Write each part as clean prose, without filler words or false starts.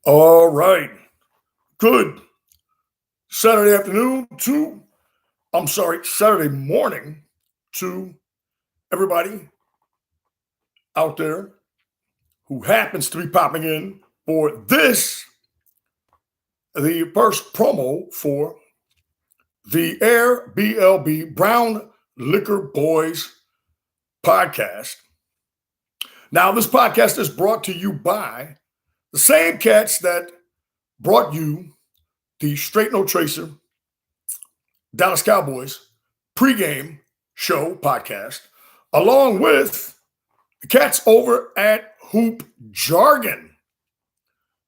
All right. Good Saturday afternoon Saturday morning to everybody out there who happens to be popping in for the first promo for the Air BLB Brown Liquor Boys podcast. Now, this podcast is brought to you by the same cats that brought you the Straight No Tracer Dallas Cowboys pregame show podcast, along with the cats over at Hoop Jargon,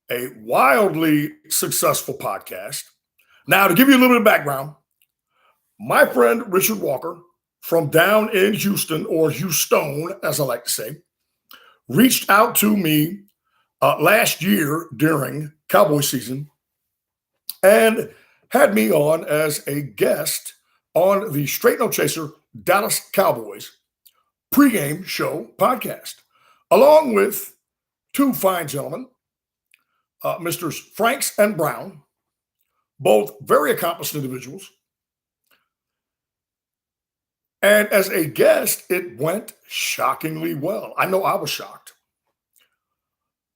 a wildly successful podcast. Now, to give you a little bit of background, my friend Richard Walker from down in Houston, or Houston, as I like to say, reached out to me last year during Cowboy season and had me on as a guest on the Straight No Chaser Dallas Cowboys pregame show podcast, along with two fine gentlemen, Mr. Franks and Brown, both very accomplished individuals. And as a guest, it went shockingly well. I know I was shocked.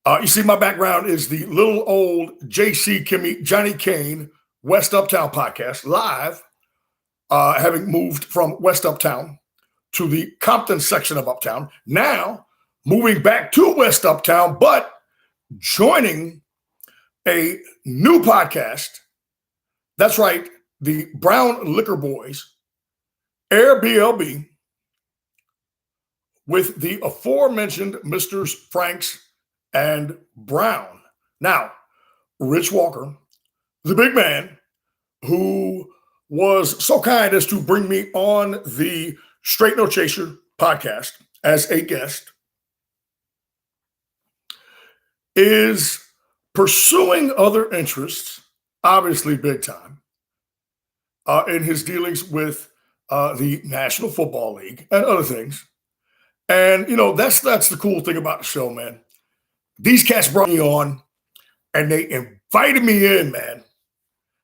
You see, my background is the little old JC Kimmy, Johnny Kane, West Uptown podcast, live, having moved from West Uptown to the Compton section of Uptown. Now, moving back to West Uptown, but joining a new podcast. That's right, the Brown Liquor Boys, Air BLB, with the aforementioned Mr. Franks and Brown. Now, Rich Walker, the big man who was so kind as to bring me on the Straight No Chaser podcast as a guest, is pursuing other interests, obviously big time, in his dealings with the National Football League and other things. And, you know, that's the cool thing about the show, man. These cats brought me on and they invited me in, man.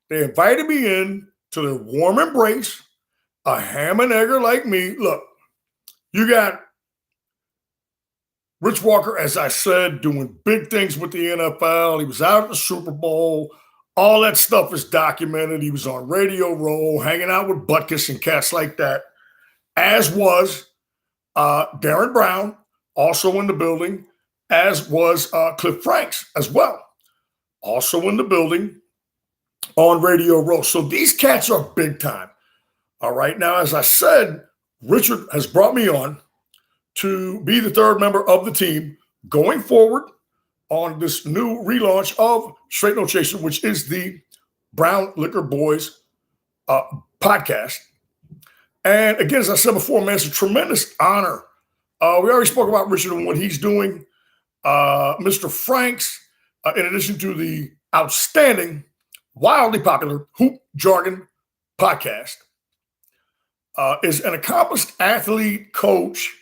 They invited me in to their warm embrace, a ham and egger like me. Look, you got Rich Walker, as I said, doing big things with the NFL. He was out at the Super Bowl. All that stuff is documented. He was on Radio Row, hanging out with Butkus and cats like that, as was Darren Brown, also in the building, as was Cliff Franks as well, also in the building on Radio Row. So these cats are big time. All right. Now, as I said, Richard has brought me on to be the third member of the team going forward on this new relaunch of Straight No Chaser, which is the Brown Liquor Boys podcast. And again, as I said before, man, it's a tremendous honor. We already spoke about Richard and what he's doing. Mr. Franks, in addition to the outstanding, wildly popular Hoop Jargon podcast, is an accomplished athlete, coach,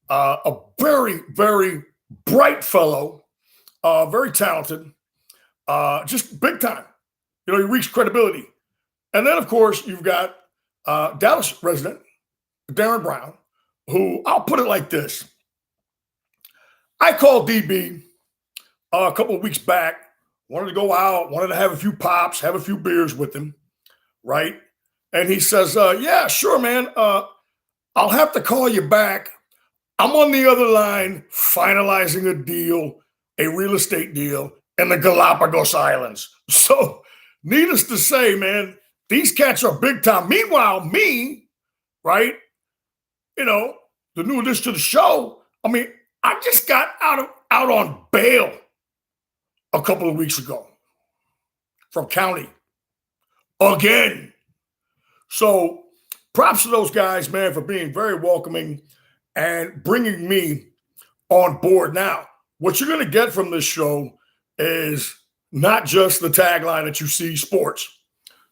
a very, very bright fellow, very talented, just big time. You know, he reached credibility. And then, of course, you've got Dallas resident Darren Brown, who, I'll put it like this. I called DB a couple of weeks back, wanted to go out, wanted to have a few pops, have a few beers with him, right? And he says, yeah, sure, man. I'll have to call you back. I'm on the other line finalizing a deal, a real estate deal in the Galapagos Islands. So needless to say, man, these cats are big time. Meanwhile, me, right, you know, the new addition to the show, I mean, I just got out on bail a couple of weeks ago from county again. So props to those guys, man, for being very welcoming and bringing me on board. Now, what you're going to get from this show is not just the tagline that you see, sports,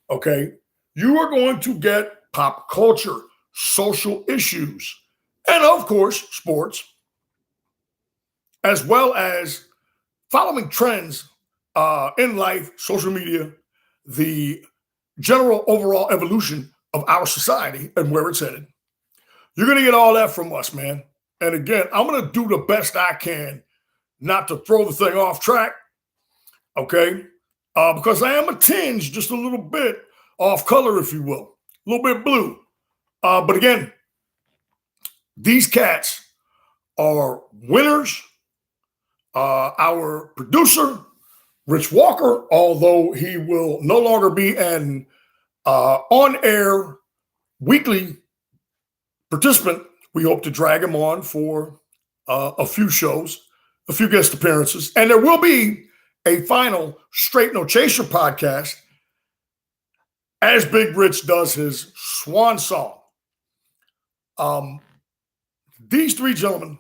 okay? You are going to get pop culture, social issues, and of course, sports, as well as following trends in life, social media, the general overall evolution of our society and where it's headed. You're going to get all that from us, man. And again, I'm going to do the best I can not to throw the thing off track, okay? Because I am a tinge, just a little bit off color, if you will, a little bit blue. But again, these cats are winners. Our producer, Rich Walker, although he will no longer be an on-air weekly participant, we hope to drag him on for a few shows, a few guest appearances, and there will be a final Straight No Chaser podcast as Big Rich does his swan song. These three gentlemen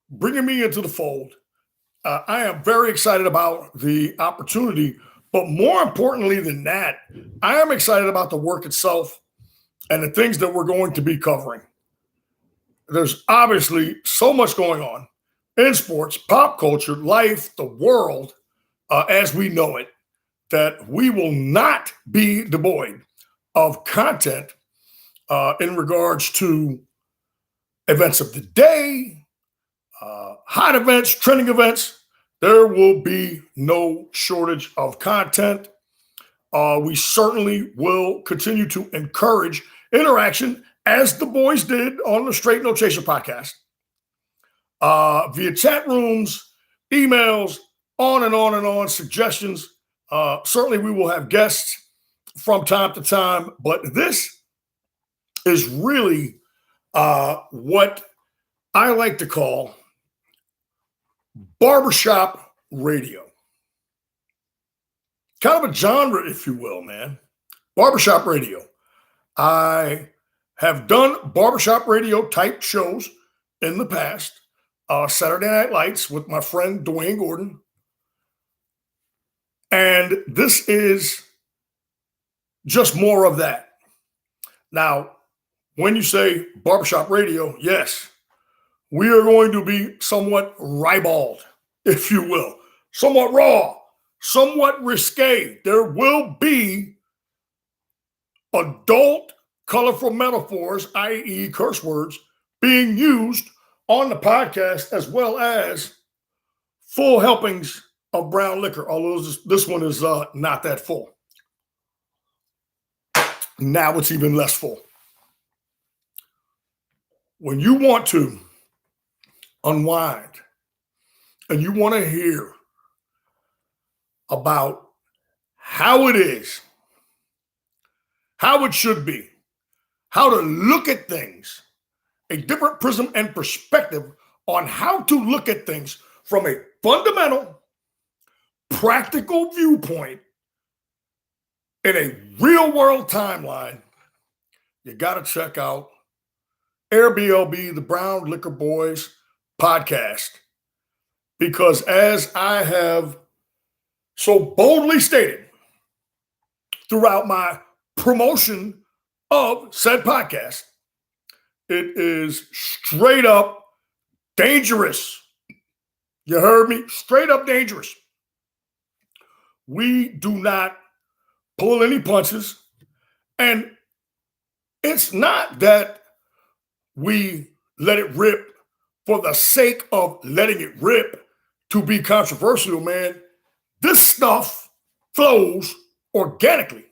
bringing me into the fold. I am very excited about the opportunity, but more importantly than that, I am excited about the work itself and the things that we're going to be covering. There's obviously so much going on in sports, pop culture, life, the world, as we know it, that we will not be devoid of content in regards to events of the day, hot events, trending events. There will be no shortage of content. We certainly will continue to encourage interaction, as the boys did on the Straight No Chaser podcast, via chat rooms, emails, on and on and on, suggestions. Certainly we will have guests from time to time, but this is really what I like to call barbershop radio. Kind of a genre, if you will, man. Barbershop radio. I have done barbershop radio type shows in the past. Saturday Night Lights with my friend Dwayne Gordon. And this is just more of that. Now, when you say barbershop radio, yes, we are going to be somewhat ribald, if you will, somewhat raw, somewhat risque. There will be adult, colorful metaphors, i.e., curse words, being used on the podcast, as well as full helpings of brown liquor, although this one is not that full. Now it's even less full. When you want to unwind and you want to hear about how it is, how it should be, how to look at things, a different prism and perspective on how to look at things from a fundamental, practical viewpoint in a real world timeline, you got to check out Airbnb, the Brown Liquor Boys podcast. Because as I have so boldly stated throughout my promotion of said podcast, it is straight up dangerous. You heard me? Straight up dangerous. We do not pull any punches. And it's not that we let it rip for the sake of letting it rip to be controversial, man. This stuff flows organically.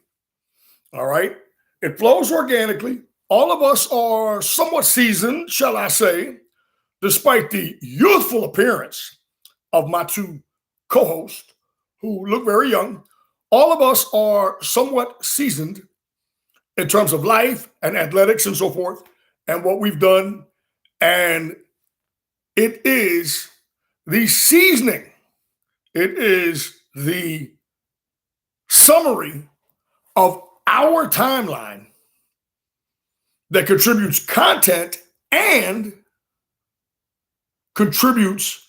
All right? It flows organically. All of us are somewhat seasoned, shall I say, despite the youthful appearance of my two co-hosts who look very young. All of us are somewhat seasoned in terms of life and athletics and so forth and what we've done. And it is the seasoning. It is the summary of our timeline that contributes content and contributes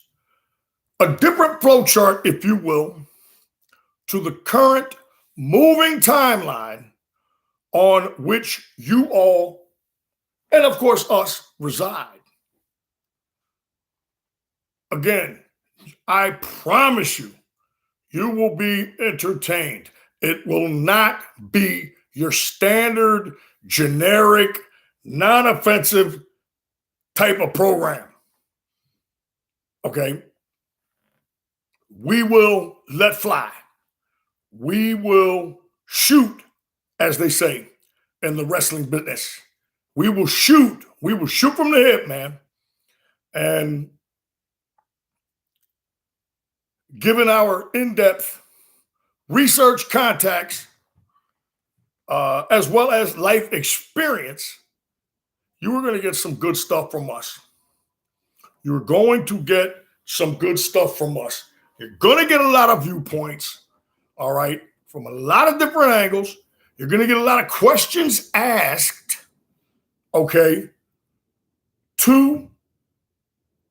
a different flow chart, if you will, to the current moving timeline on which you all, and of course us, reside. Again, I promise you, You will be entertained. It will not be your standard, generic, non-offensive type of program. Okay? We will let fly. We will shoot, as they say in the wrestling business. We will shoot. We will shoot from the hip, man. And given our in-depth research contacts, as well as life experience, you are going to get some good stuff from us. You're going to get some good stuff from us. You're going to get a lot of viewpoints, all right, from a lot of different angles. You're going to get a lot of questions asked, okay, to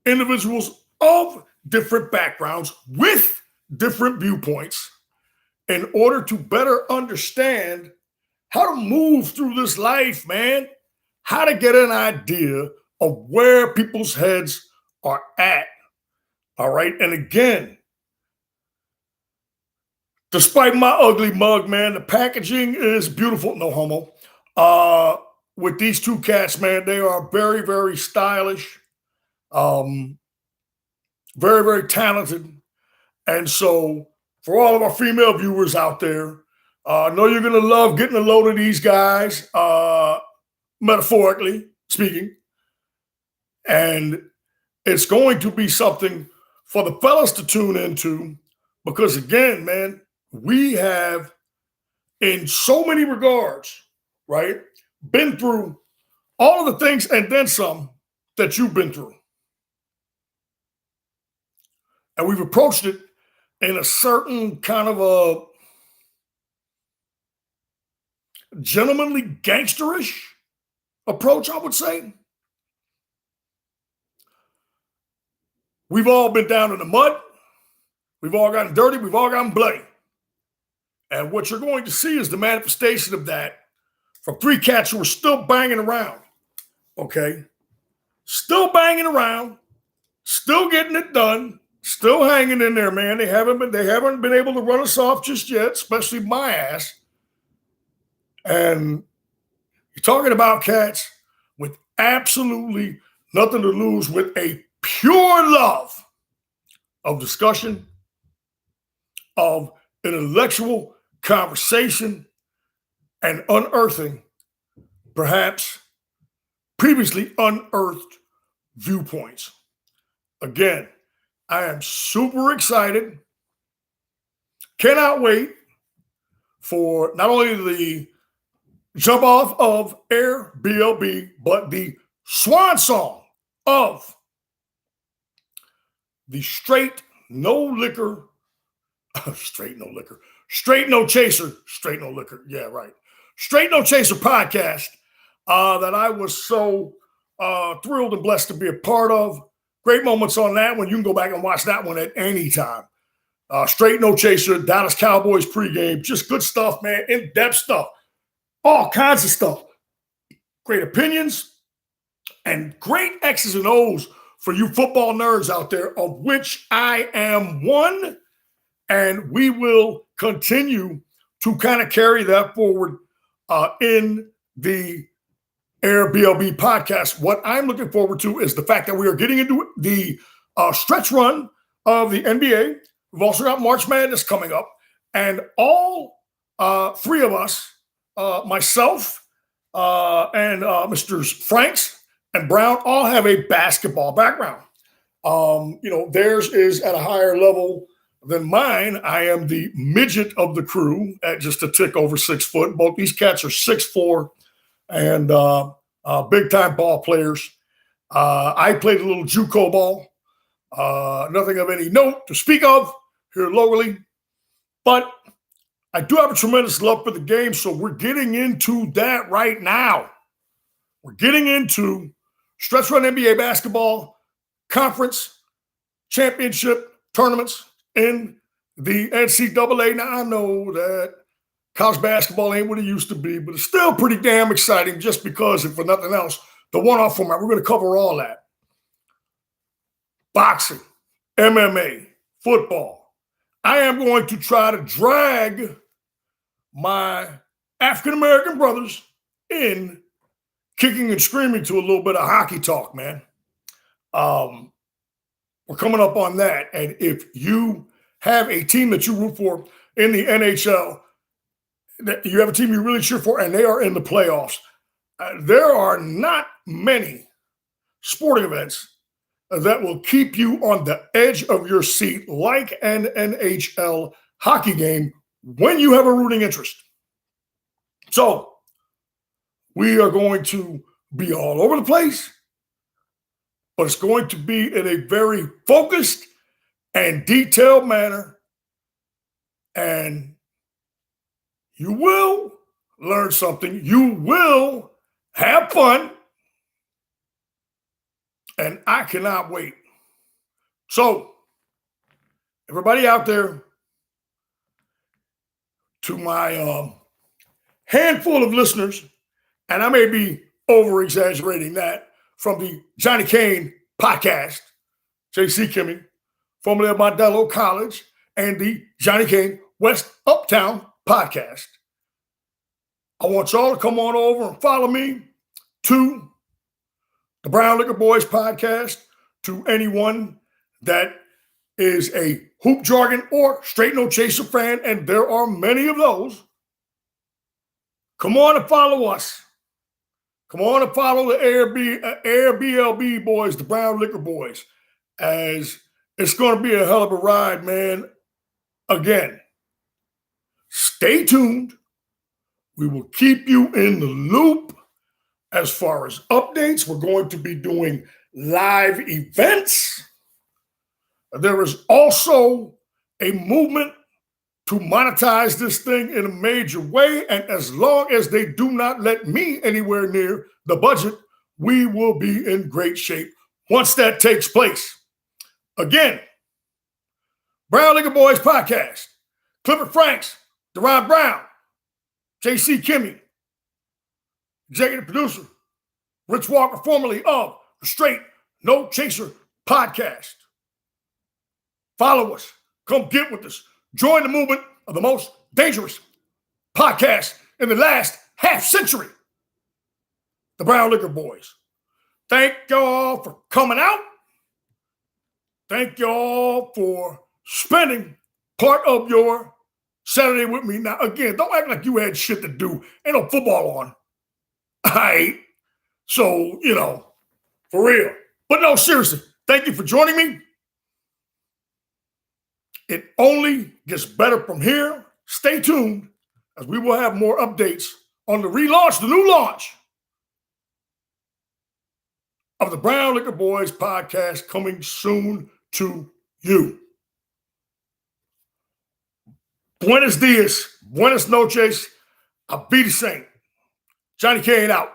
individuals of different backgrounds with different viewpoints in order to better understand how to move through this life, man, how to get an idea of where people's heads are at. All right. And again, despite my ugly mug, man, the packaging is beautiful. No homo. With these two cats, man, they are very, very stylish, very, very talented. And so, for all of our female viewers out there, I know you're going to love getting a load of these guys, metaphorically speaking. And it's going to be something for the fellas to tune into because, again, man, we have, in so many regards, right, been through all of the things and then some that you've been through. And we've approached it in a certain kind of a gentlemanly, gangsterish approach, I would say. We've all been down in the mud. We've all gotten dirty. We've all gotten bloody. And what you're going to see is the manifestation of that from three cats who are still banging around. Okay? Still banging around, still getting it done, still hanging in there, man. They haven't been able to run us off just yet, especially my ass. And you're talking about cats with absolutely nothing to lose, with a pure love of discussion, of intellectual conversation, and unearthing perhaps previously unearthed viewpoints. Again, I am super excited. Cannot wait for not only the jump off of Air BLB, but the swan song of the straight no liquor, straight no chaser, straight no liquor. Yeah, right. Straight no chaser podcast that I was so thrilled and blessed to be a part of. Great moments on that one. You can go back and watch that one at any time. Straight no chaser, Dallas Cowboys pregame. Just good stuff, man. In-depth stuff. All kinds of stuff. Great opinions and great X's and O's for you football nerds out there, of which I am one. And we will continue to kind of carry that forward in the Air BLB podcast. What I'm looking forward to is the fact that we are getting into the stretch run of the NBA. We've also got March Madness coming up. And all three of us, myself and Mr. Franks and Brown, all have a basketball background. Theirs is at a higher level than mine. I am the midget of the crew at just a tick over 6 foot. Both these cats are 6'4" and big time ball players. I played a little JUCO ball. Nothing of any note to speak of here locally, but I do have a tremendous love for the game. So we're getting into that right now. We're getting into stretch run NBA basketball conference championship tournaments in the NCAA. Now, I know that college basketball ain't what it used to be, but it's still pretty damn exciting just because, if for nothing else, the one-off format. We're going to cover all that. Boxing, MMA, football, I am going to try to drag my African-American brothers in kicking and screaming to a little bit of hockey talk, man. We're coming up on that. And if you have a team that you root for in the NHL, that you have a team you really cheer for, and they are in the playoffs, there are not many sporting events that will keep you on the edge of your seat like an NHL hockey game when you have a rooting interest. So we are going to be all over the place, but it's going to be in a very focused and detailed manner. And you will learn something. You will have fun. And I cannot wait. So, everybody out there, to my handful of listeners, and I may be over exaggerating that, from the Johnny Kane podcast, JC Kimmy, formerly of Modelo College, and the Johnny Kane West Uptown podcast. I want y'all to come on over and follow me to the Brown Liquor Boys podcast, to anyone that is a Hoop Jargon or Straight No Chaser fan, and there are many of those. Come on and follow us. Come on and follow the Air BLB boys, the Brown Liquor Boys, as it's going to be a hell of a ride, man. Again, stay tuned. We will keep you in the loop as far as updates. We're going to be doing live events. There is also a movement to monetize this thing in a major way. And as long as they do not let me anywhere near the budget, we will be in great shape once that takes place. Again, Brown Liquor Boys podcast, Clifford Franks, Deron Brown, JC Kimmy, executive producer, Rich Walker, formerly of the Straight No Chaser podcast. Follow us. Come get with us. Join the movement of the most dangerous podcast in the last half century, the Brown Liquor Boys. Thank y'all for coming out. Thank y'all for spending part of your Saturday with me. Now, again, don't act like you had shit to do. Ain't no football on. All right. So, for real. But no, seriously, thank you for joining me. It only gets better from here. Stay tuned, as we will have more updates on the relaunch, the new launch of the Brown Liquor Boys podcast, coming soon to you. Buenos dias, buenas noches, I'll be the same. Johnny Kane out.